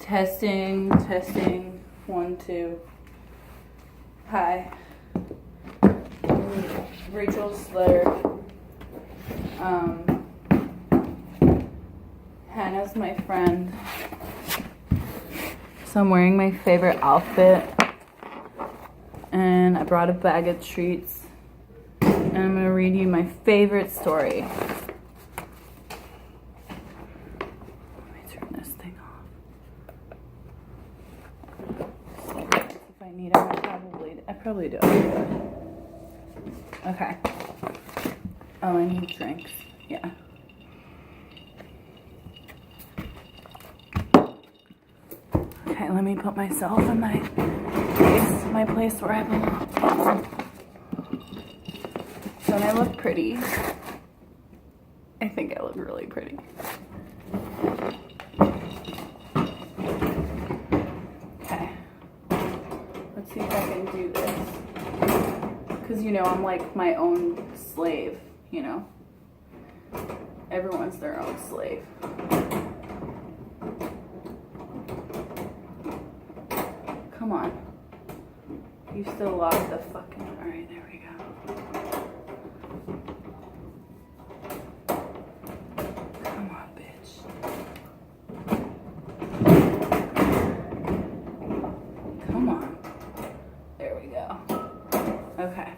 Testing, testing, 1, 2. Hi. Rachel's letter. Hannah's my friend. So I'm wearing my favorite outfit. And I brought a bag of treats. And I'm gonna read you my favorite story. Let me turn this thing off. If I need it, I probably do. Okay. Oh, I need drinks. Yeah. Okay, let me put myself in my place where I belong. Don't I look pretty? I think I look really pretty. Okay. Let's see if I can do this. Because, you know, I'm like my own slave, you know? Everyone's their own slave. Come on. You still lost the fucking... Alright, there we go. Come on, bitch. Come on. There we go. Okay.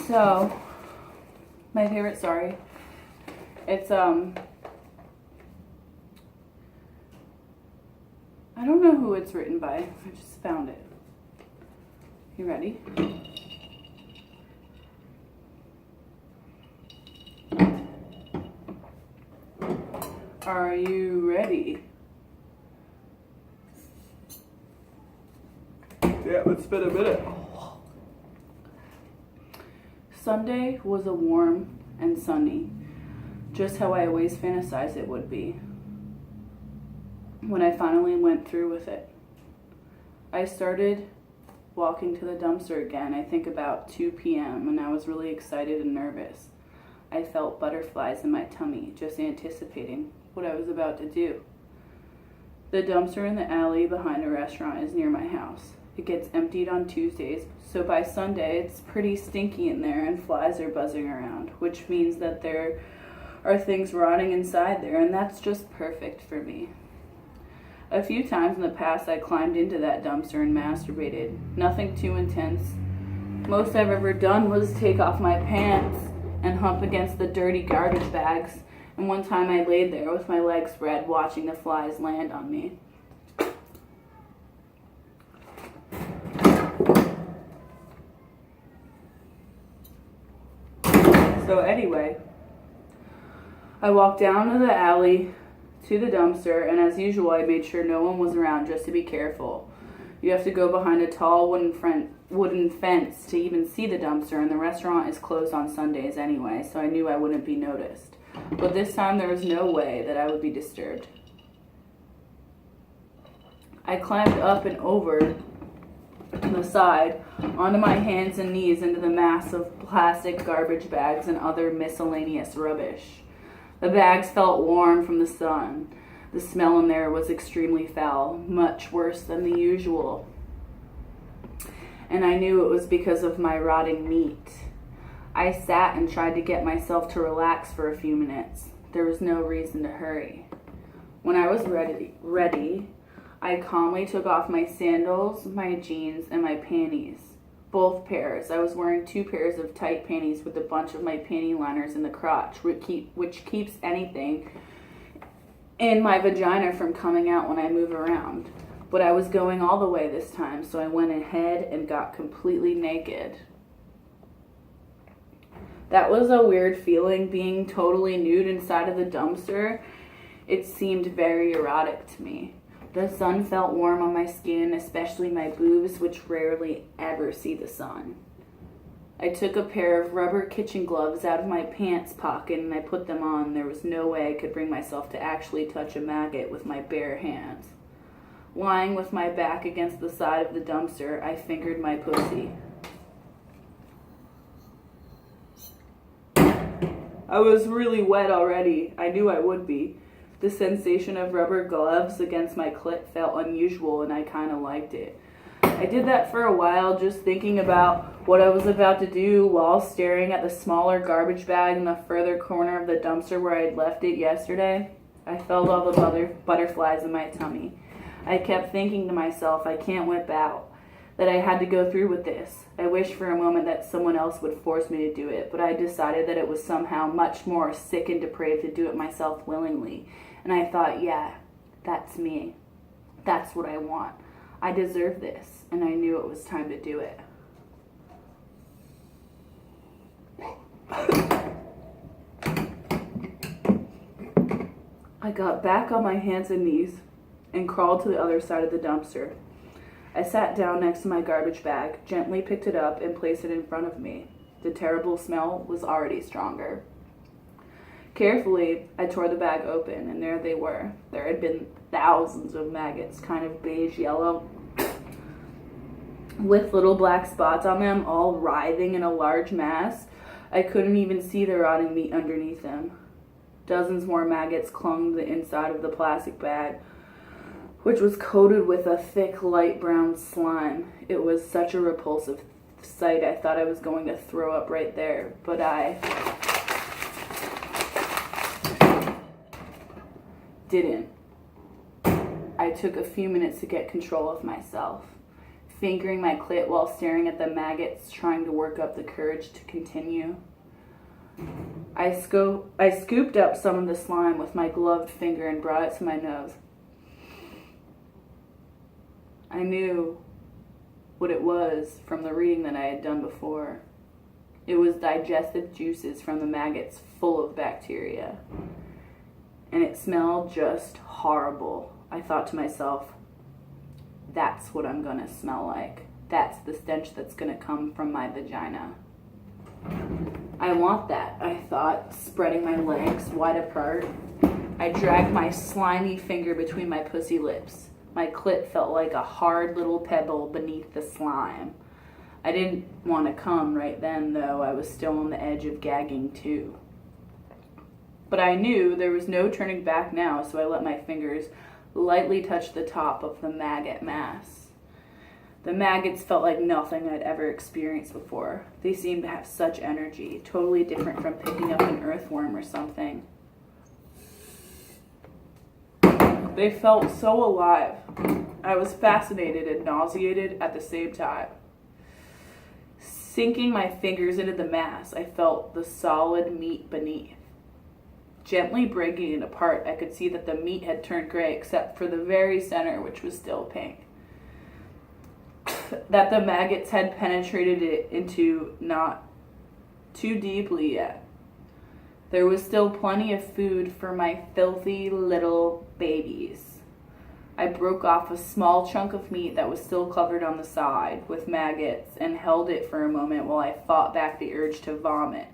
So, my favorite story. It's, I don't know who it's written by. I just found it. You ready? Are you ready? Yeah, it's been a minute. Sunday was a warm and sunny, just how I always fantasized it would be. When I finally went through with it, I started walking to the dumpster again, I think about 2 p.m., and I was really excited and nervous. I felt butterflies in my tummy, just anticipating what I was about to do. The dumpster in the alley behind a restaurant is near my house. It gets emptied on Tuesdays, so by Sunday it's pretty stinky in there and flies are buzzing around, which means that there are things rotting inside there, and that's just perfect for me. A few times in the past I climbed into that dumpster and masturbated. Nothing too intense. Most I've ever done was take off my pants and hump against the dirty garbage bags, and one time I laid there with my legs spread watching the flies land on me. So anyway, I walked down to the alley to the dumpster, and as usual I made sure no one was around just to be careful. You have to go behind a tall wooden fence to even see the dumpster, and the restaurant is closed on Sundays anyway, so I knew I wouldn't be noticed. But this time there was no way that I would be disturbed. I climbed up and over the side onto my hands and knees into the mass of plastic garbage bags and other miscellaneous rubbish. The bags felt warm from the sun. The smell in there was extremely foul, much worse than the usual. And I knew it was because of my rotting meat. I sat and tried to get myself to relax for a few minutes. There was no reason to hurry. When I was ready, I calmly took off my sandals, my jeans, and my panties. Both pairs. I was wearing 2 pairs of tight panties with a bunch of my panty liners in the crotch, which keeps anything in my vagina from coming out when I move around. But I was going all the way this time, so I went ahead and got completely naked. That was a weird feeling, being totally nude inside of the dumpster. It seemed very erotic to me. The sun felt warm on my skin, especially my boobs, which rarely ever see the sun. I took a pair of rubber kitchen gloves out of my pants pocket and I put them on. There was no way I could bring myself to actually touch a maggot with my bare hands. Lying with my back against the side of the dumpster, I fingered my pussy. I was really wet already. I knew I would be. The sensation of rubber gloves against my clit felt unusual, and I kind of liked it. I did that for a while, just thinking about what I was about to do while staring at the smaller garbage bag in the further corner of the dumpster where I had left it yesterday. I felt all the butterflies in my tummy. I kept thinking to myself, I can't whip out, that I had to go through with this. I wished for a moment that someone else would force me to do it, but I decided that it was somehow much more sick and depraved to do it myself willingly. And I thought, yeah, that's me. That's what I want. I deserve this, and I knew it was time to do it. I got back on my hands and knees and crawled to the other side of the dumpster. I sat down next to my garbage bag, gently picked it up, and placed it in front of me. The terrible smell was already stronger. Carefully, I tore the bag open, and there they were. There had been thousands of maggots, kind of beige yellow, with little black spots on them, all writhing in a large mass. I couldn't even see the rotting meat underneath them. Dozens more maggots clung to the inside of the plastic bag, which was coated with a thick, light brown slime. It was such a repulsive sight, I thought I was going to throw up right there, but I didn't. I took a few minutes to get control of myself, fingering my clit while staring at the maggots, trying to work up the courage to continue. I scooped up some of the slime with my gloved finger and brought it to my nose. I knew what it was from the reading that I had done before. It was digestive juices from the maggots full of bacteria. And it smelled just horrible. I thought to myself, that's what I'm gonna smell like. That's the stench that's gonna come from my vagina. I want that, I thought, spreading my legs wide apart. I dragged my slimy finger between my pussy lips. My clit felt like a hard little pebble beneath the slime. I didn't want to come right then, though. I was still on the edge of gagging, too. But I knew there was no turning back now, so I let my fingers lightly touch the top of the maggot mass. The maggots felt like nothing I'd ever experienced before. They seemed to have such energy, totally different from picking up an earthworm or something. They felt so alive. I was fascinated and nauseated at the same time. Sinking my fingers into the mass, I felt the solid meat beneath. Gently breaking it apart, I could see that the meat had turned gray except for the very center, which was still pink. That the maggots had penetrated it into not too deeply yet. There was still plenty of food for my filthy little babies. I broke off a small chunk of meat that was still covered on the side with maggots and held it for a moment while I fought back the urge to vomit.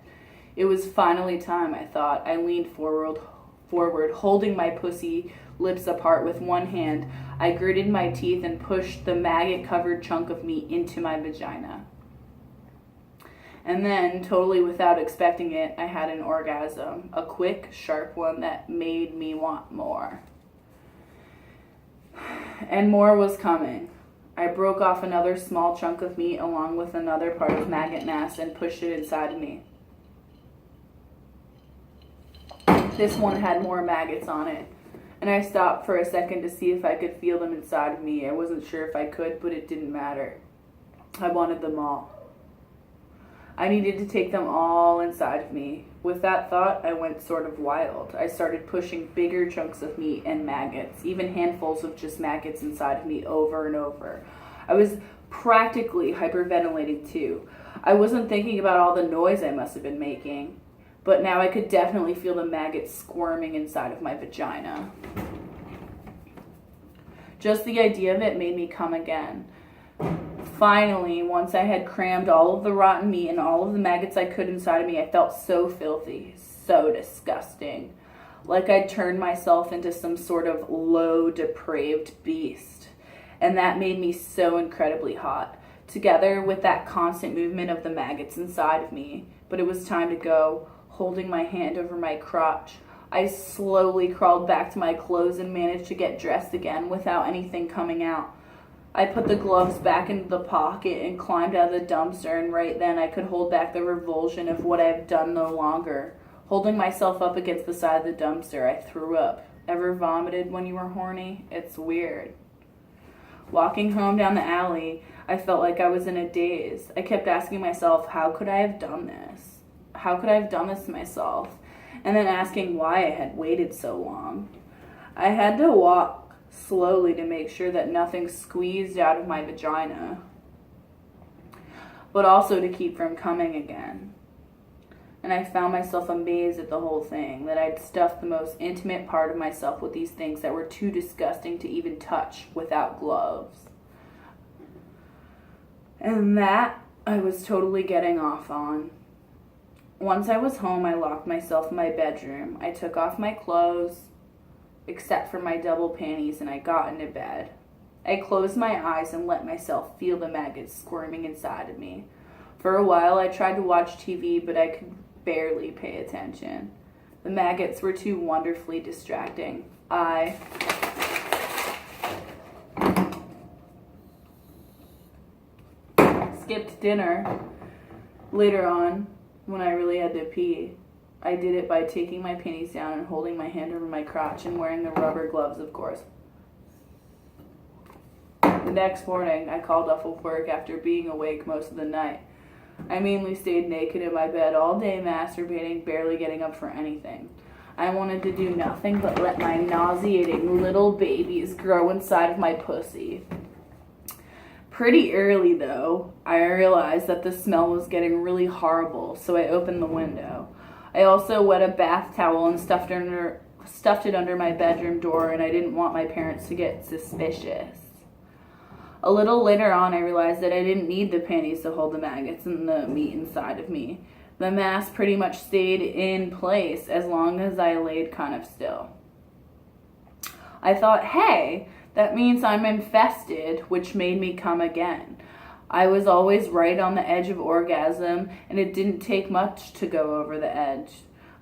It was finally time, I thought. I leaned forward, holding my pussy lips apart with one hand. I gritted my teeth and pushed the maggot-covered chunk of meat into my vagina. And then, totally without expecting it, I had an orgasm. A quick, sharp one that made me want more. And more was coming. I broke off another small chunk of meat along with another part of maggot mass and pushed it inside of me. This one had more maggots on it, and I stopped for a second to see if I could feel them inside of me. I wasn't sure if I could, but it didn't matter. I wanted them all. I needed to take them all inside of me. With that thought, I went sort of wild. I started pushing bigger chunks of meat and maggots, even handfuls of just maggots inside of me over and over. I was practically hyperventilating too. I wasn't thinking about all the noise I must have been making, but now I could definitely feel the maggots squirming inside of my vagina. Just the idea of it made me come again. Finally, once I had crammed all of the rotten meat and all of the maggots I could inside of me, I felt so filthy, so disgusting. Like I'd turned myself into some sort of low, depraved beast. And that made me so incredibly hot, together with that constant movement of the maggots inside of me. But it was time to go. holding my hand over my crotch. I slowly crawled back to my clothes and managed to get dressed again without anything coming out. I put the gloves back into the pocket and climbed out of the dumpster, and right then I could hold back the revulsion of what I've done no longer. Holding myself up against the side of the dumpster, I threw up. Ever vomited when you were horny? It's weird. Walking home down the alley, I felt like I was in a daze. I kept asking myself, how could I have done this? How could I have done this to myself? And then asking why I had waited so long. I had to walk slowly to make sure that nothing squeezed out of my vagina, but also to keep from coming again. And I found myself amazed at the whole thing, that I'd stuffed the most intimate part of myself with these things that were too disgusting to even touch without gloves. And that I was totally getting off on. Once I was home, I locked myself in my bedroom. I took off my clothes, except for my double panties, and I got into bed. I closed my eyes and let myself feel the maggots squirming inside of me. For a while, I tried to watch TV, but I could barely pay attention. The maggots were too wonderfully distracting. I skipped dinner later on when I really had to pee. I did it by taking my panties down and holding my hand over my crotch and wearing the rubber gloves, of course. The next morning, I called off of work after being awake most of the night. I mainly stayed naked in my bed all day, masturbating, barely getting up for anything. I wanted to do nothing but let my nauseating little babies grow inside of my pussy. Pretty early, though, I realized that the smell was getting really horrible, so I opened the window. I also wet a bath towel and stuffed it under my bedroom door, and I didn't want my parents to get suspicious. A little later on, I realized that I didn't need the panties to hold the maggots and the meat inside of me. The mass pretty much stayed in place as long as I laid kind of still. I thought, hey, that means I'm infested, which made me come again. I was always right on the edge of orgasm, and it didn't take much to go over the edge.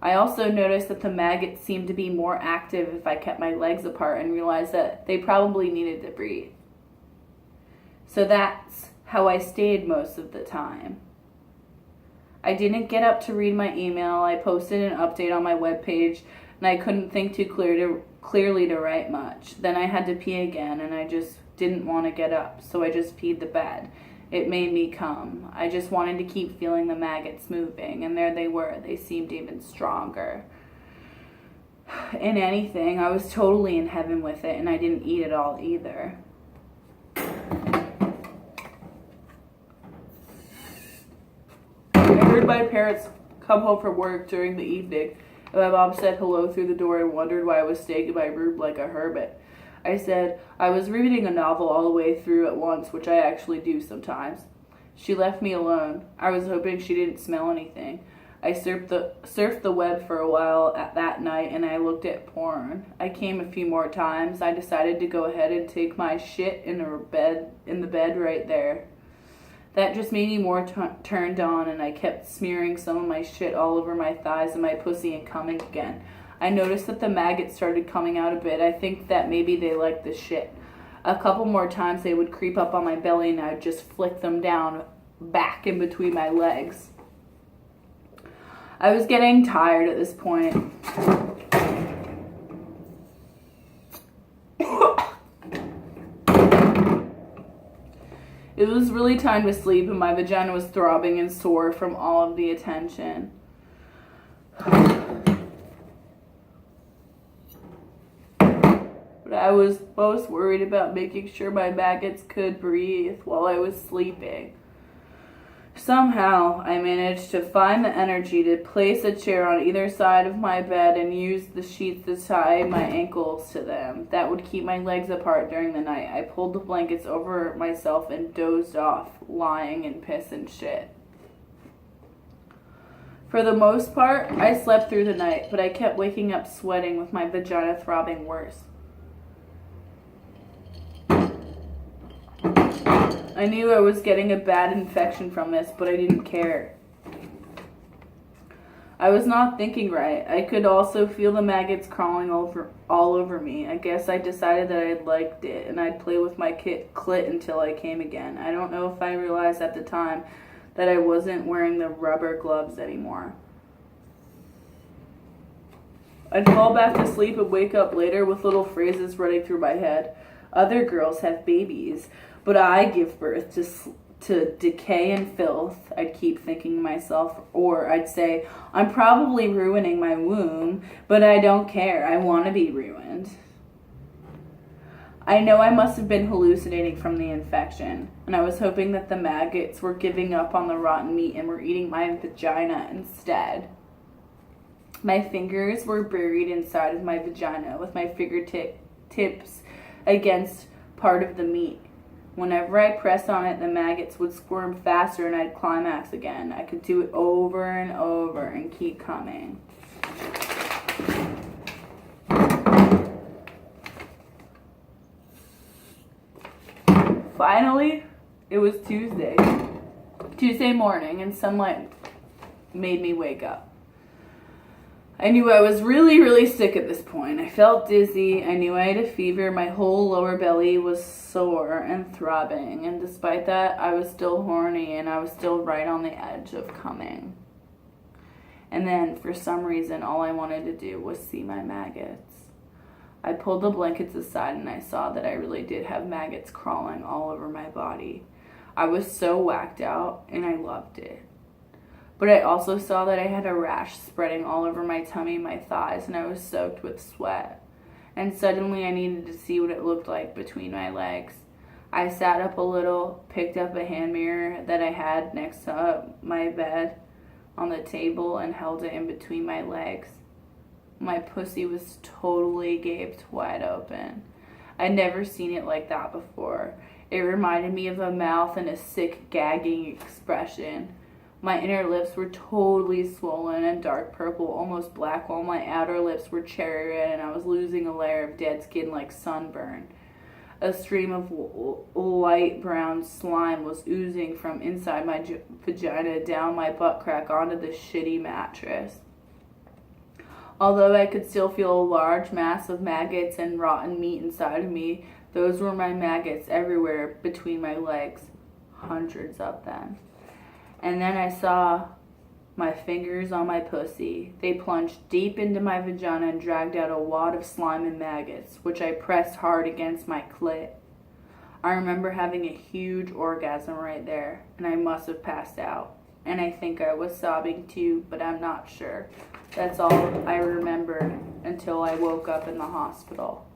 I also noticed that the maggots seemed to be more active if I kept my legs apart and realized that they probably needed to breathe. So that's how I stayed most of the time. I didn't get up to read my email. I posted an update on my webpage, and I couldn't think too clearly to write much. Then I had to pee again, and I just didn't want to get up, so I just peed the bed. It made me come. I just wanted to keep feeling the maggots moving, and there they were. They seemed even stronger. In anything, I was totally in heaven with it, and I didn't eat it all either. I heard my parents come home from work during the evening, and my mom said hello through the door and wondered why I was staying in my room like a hermit. I said I was reading a novel all the way through at once, which I actually do sometimes. She left me alone. I was hoping she didn't smell anything. I surfed the web for a while that night, and I looked at porn. I came a few more times. I decided to go ahead and take my shit in the bed right there. That just made me more turned on, and I kept smearing some of my shit all over my thighs and my pussy and coming again. I noticed that the maggots started coming out a bit. I think that maybe they liked the shit. A couple more times they would creep up on my belly, and I would just flick them down back in between my legs. I was getting tired at this point. It was really time to sleep, and my vagina was throbbing and sore from all of the attention. But I was most worried about making sure my maggots could breathe while I was sleeping. Somehow, I managed to find the energy to place a chair on either side of my bed and use the sheets to tie my ankles to them. That would keep my legs apart during the night. I pulled the blankets over myself and dozed off, lying in piss and shit. For the most part, I slept through the night, but I kept waking up sweating with my vagina throbbing worse. I knew I was getting a bad infection from this, but I didn't care. I was not thinking right. I could also feel the maggots crawling all over me. I guess I decided that I liked it, and I'd play with my clit until I came again. I don't know if I realized at the time that I wasn't wearing the rubber gloves anymore. I'd fall back to sleep and wake up later with little phrases running through my head. Other girls have babies, but I give birth to decay and filth, I'd keep thinking to myself. Or I'd say, I'm probably ruining my womb, but I don't care. I want to be ruined. I know I must have been hallucinating from the infection, and I was hoping that the maggots were giving up on the rotten meat and were eating my vagina instead. My fingers were buried inside of my vagina with my fingertips against part of the meat. Whenever I pressed on it, the maggots would squirm faster and I'd climax again. I could do it over and over and keep coming. Finally, it was Tuesday morning, and sunlight made me wake up. I knew I was really, really sick at this point. I felt dizzy. I knew I had a fever. My whole lower belly was sore and throbbing. And despite that, I was still horny and I was still right on the edge of coming. And then, for some reason, all I wanted to do was see my maggots. I pulled the blankets aside and I saw that I really did have maggots crawling all over my body. I was so whacked out and I loved it. But I also saw that I had a rash spreading all over my tummy and my thighs, and I was soaked with sweat. And suddenly I needed to see what it looked like between my legs. I sat up a little, picked up a hand mirror that I had next to my bed on the table, and held it in between my legs. My pussy was totally gaped wide open. I'd never seen it like that before. It reminded me of a mouth and a sick, gagging expression. My inner lips were totally swollen and dark purple, almost black, while my outer lips were cherry red and I was losing a layer of dead skin like sunburn. A stream of light brown slime was oozing from inside my vagina down my butt crack onto the shitty mattress. Although I could still feel a large mass of maggots and rotten meat inside of me, those were my maggots everywhere between my legs. Hundreds of them. And then I saw my fingers on my pussy. They plunged deep into my vagina and dragged out a wad of slime and maggots, which I pressed hard against my clit. I remember having a huge orgasm right there, and I must have passed out. And I think I was sobbing too, but I'm not sure. That's all I remembered until I woke up in the hospital.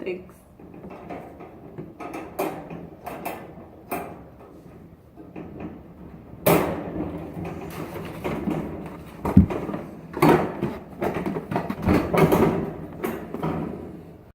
Thanks.